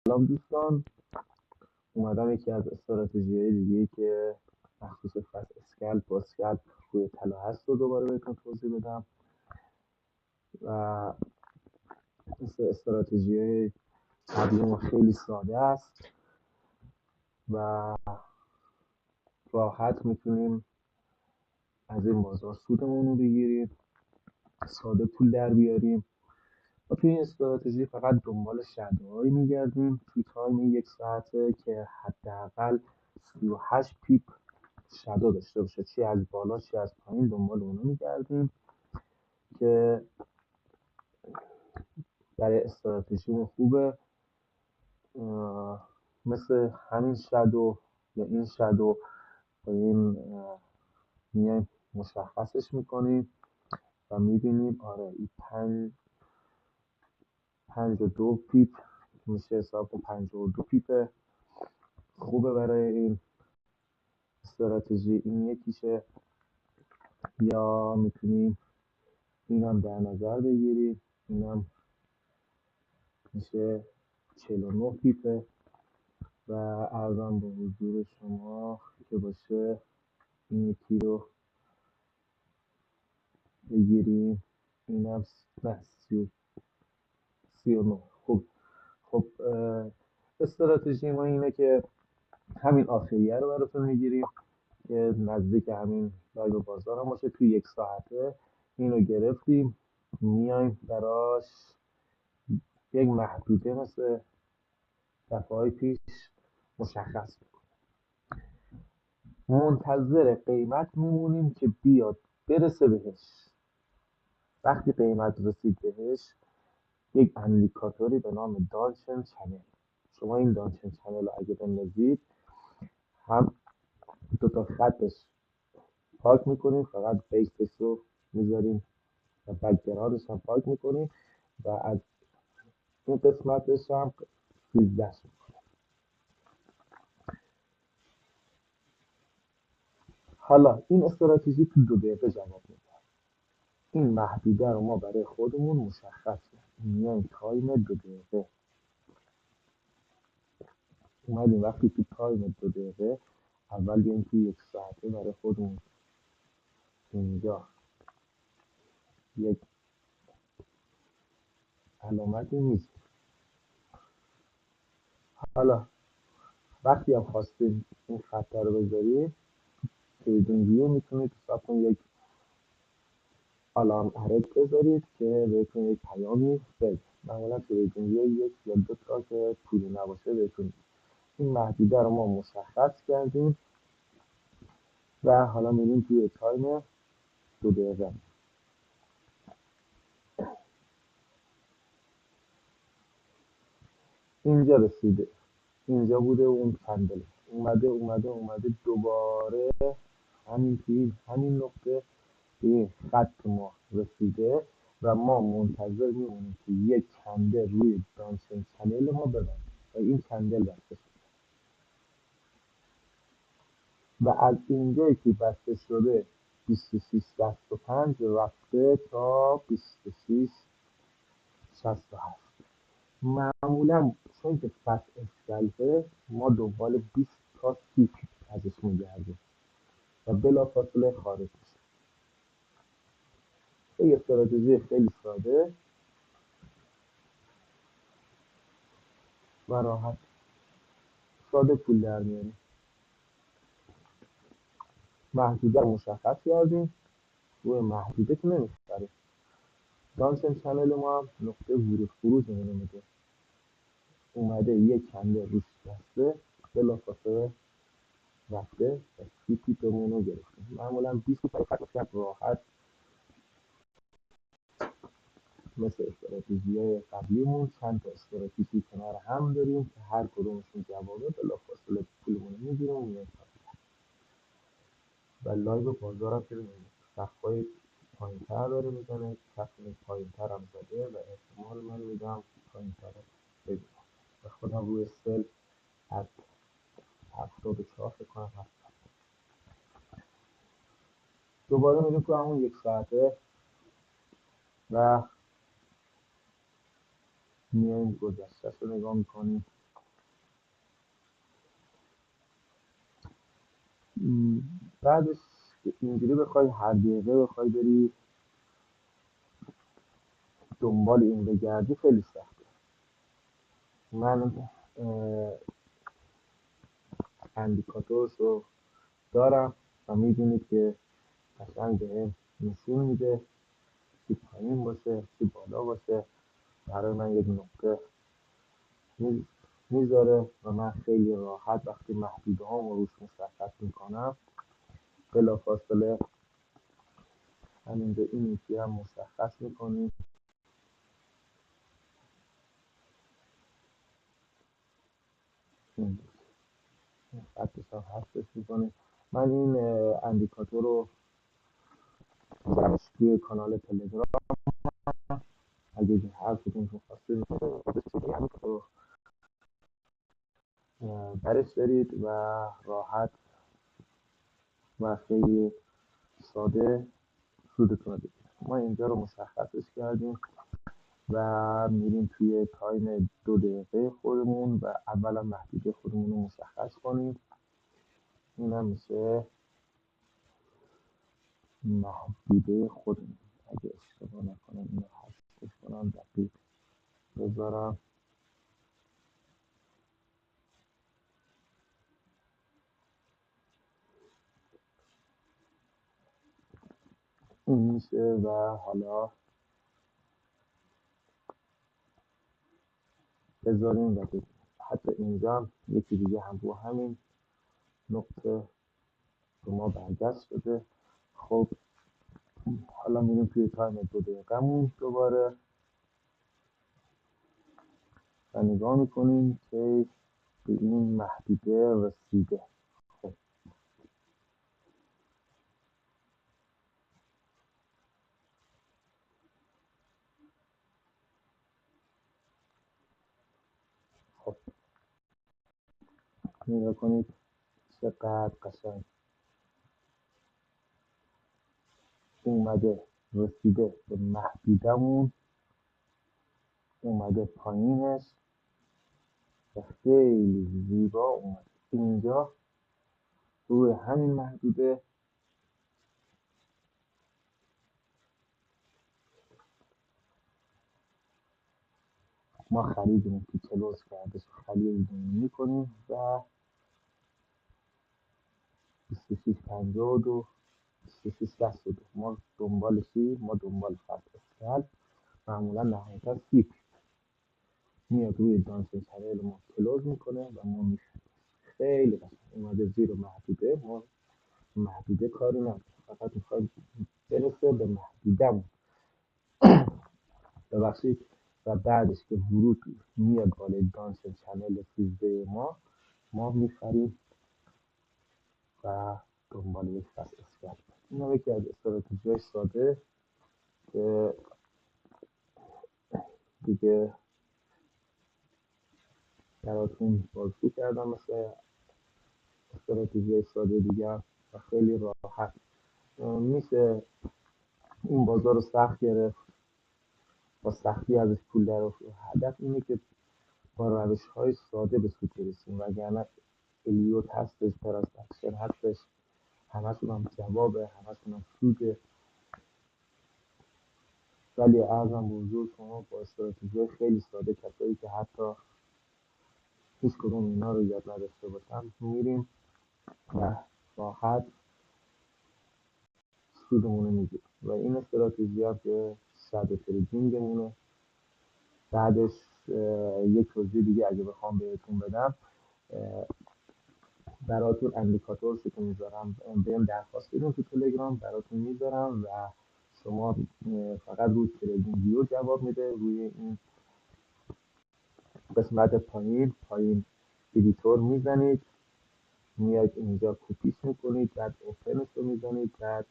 سلام دوستان، اومدم یکی از استراتژی‌های دیگه‌ای که مخصوص فصل اسکلپ با اسکلپ روی طلا هست رو دوباره بهتون توضیح بدم و مثل استراتژی‌های قبلی ما خیلی ساده است و راحت میتونیم از این بازار سودمون رو بگیریم، ساده پول در بیاریم. و توی این استراتژی فقط دنبال شده‌هایی میگردیم توی تایم 1 ساعته که حداقل 38 پیپ شادو داشته باشه، چی از بالا چی از پایین دنبال اونو میگردیم که برای استراتژیمون خوبه. مثل همین شادو یا این شادو با این میایم مشخصش میکنیم و میبینیم آره این 52 پیپ میشه، حساب کن 52 پیپ خوبه برای این استراتژی. این یکیشه. یا میتونیم اینم در نظر بگیریم، اینم میشه 49 پیپه و ارزم به حضور شما که باشه این یکی رو بگیریم، اینم نه 39. خب استراتژی ما اینه که همین آخریه رو براتون میگیریم که نزدیک همین لایو بازار هم باشه. توی 1 ساعته اینو گرفتیم، میایم براش یک محدوده مثل دفعه پیش مشخص میکنیم، منتظر قیمت میمونیم که بیاد برسه بهش. وقتی قیمت رسید بهش، یک اندیکاتوری به نام دانشن چنل، شما این دانشن چنل رو اگه بندازید هم دوتا خطش پاک میکنیم، فقط بیسش رو میذاریم و بک‌گراندش هم پاک میکنیم و از این قسمتش هم 13 میکنیم. حالا این استراتژی تو 2 دقیقه جواب میده. این محدوده رو ما برای خودمون مشخص کردیم، میایم تایم 2 دقیقه اومدیم. وقتی تو تایم 2 دقیقه اول بیایم توی 1 ساعته برای خودمون اینجا یک علامتی نیست. حالا وقتی هم خواستید این خط رو بذارید تریدینگ ویو میتونید حساب کنید یک آلارم ارت بذارید که بهتون یک پیامی بده. معمولا تریدینگ ویو 1 یا 2 تا که پولی نباشه بهتون. این محدوده رو ما مشخص کردیم و حالا میریم توی تایم 2 دقیقه. اینجا رسیده، اینجا بوده و اون کندل اومده دوباره همین توی همین نقطه به این خط ما رسیده و ما منتظر میمونیم که یک کندل روی دانسن چنل ما ببنده و این کندل بسته شد و از اینجایی که بسته شده 26.65 رفته تا 26.67. معمولا چون که فصل اسکلپه ما دنبال 20 تا 30 پیپ ازش میگردیم و بلافاصله خارج میشه. یه استراتژی خیلی ساده و راحت، ساده پول در میاریم. محدوده رو مشخص کردیم، روی محدوده که نمیخریم. دانسن چنل ما هم نقطه ورود خروج رو میده، اومده یک کنده روش بسته بلافاصله رفته و سی پیپمون رو گرفتیم. معمولا 20 پیپ راحت مثل استراتژی‌های قبلیمون چند تا استراتژی کنار هم داریم که هر کدومشون جوابه، بلافاصله پولمون رو میگیریم و میایم و لایو بازار هم که می‌بینید صفهای پایین‌تر داره میزنه، صف پایین‌تر هم زده و احتمال من میدم پایین‌تر بگیرم و خودم روی سل از 74 فکر کنم هست. دوباره میریم تو همون 1 ساعته و میایم گذشتهش رو نگاه میکنیم. بعدش اینجوری بخوای هر دقیقه بخوای بری دنبال این بگردی خیلی سخته. من اندیکاتورش رو دارم و میدونید که قشنگ بهم نشون میده چی پایین باشه چی بالا باشه، برای من یک نقطه میذاره و من خیلی راحت وقتی محدوده ها رو روش مشخص میکنم بلافاصله همینجا این یکی هم مشخص میکنیم. این خطش هم حذفش میکنیم. من این اندیکاتور رو توی کانال تلگرام اگه هر کدوم خواستید رو برش دارید و راحت و خیلی ساده سودتون رو بگیرید. ما اینجا رو مشخصش کردیم و میریم توی تایم 2 دقیقه خودمون و اولا محدوده خودمون رو مشخص کنیم. این هم میشه محدوده خودمون. اگه اشتباه نکنم اینو حذفش کنم دقیق بذارم. این میشه و حالا بذاریم و بگیم. حتی اینجا هم یکی دیگه هم رو همین نقطه به ما برگشت شده. خب حالا میریم توی تایم 2 دقیقه‌مون دوباره و نگاه میکنیم که به این محدوده رسیده. خب خب نگاه کنید چقدر قشنگ اومده رسیده به محدودمون، اومده پایینش و خیلی زیبا اومده اینجا روی همین محدوده. ما خریدیم که کلوز کردش خرید میکنیم و 2652 2662 ما دنبال چی؟ ما دنبال خط اسکل معمولا نهایتا سیپ میاد روی دانسل چنل ما کلوز میکنه و ما میخریم. خیلی قشنگ اومده زیر محدوده. ما محدوده کاری نداره، فقط میخوایم برسه به محدودمون. ببخشید. و بعدش که ورود میاد بالای دانسل چنل 13 ما میخریم و دنبال یک خط اسکل. این یکی از استراتژی ساده که دیگه براتون بازگو کردم مثل استراتژی ساده دیگه و خیلی راحت میشه این بازار رو سخت گرفت، با سختی ازش پول در آورد. هدف اینه که با روش های ساده به سود برسیم، وگرنه الیوت هستش، ترانزکشن هستش، همشون هم جوابه، همشون هم سوده. ولی ارزم بزرگ شما با استراتژی خیلی ساده، کسایی که حتی هیچ کدوم اینا رو یاد نداشته باشن میریم و راحت سودمون رو میگیریم. و این استراتژی هم که صد تریدینگمونه. بعدش یک توضیح دیگه اگه بخوام بهتون بدم، براتون اندیکاتور که میذارم بهم درخواست بدون تو تلگرام براتون میذارم و شما فقط روی تریدینگ ویو جواب میده. روی این قسمت پایین ادیتور میزنید، میاد اینجا کپیش میکنید، بعد اوپنش رو میزنید، بعد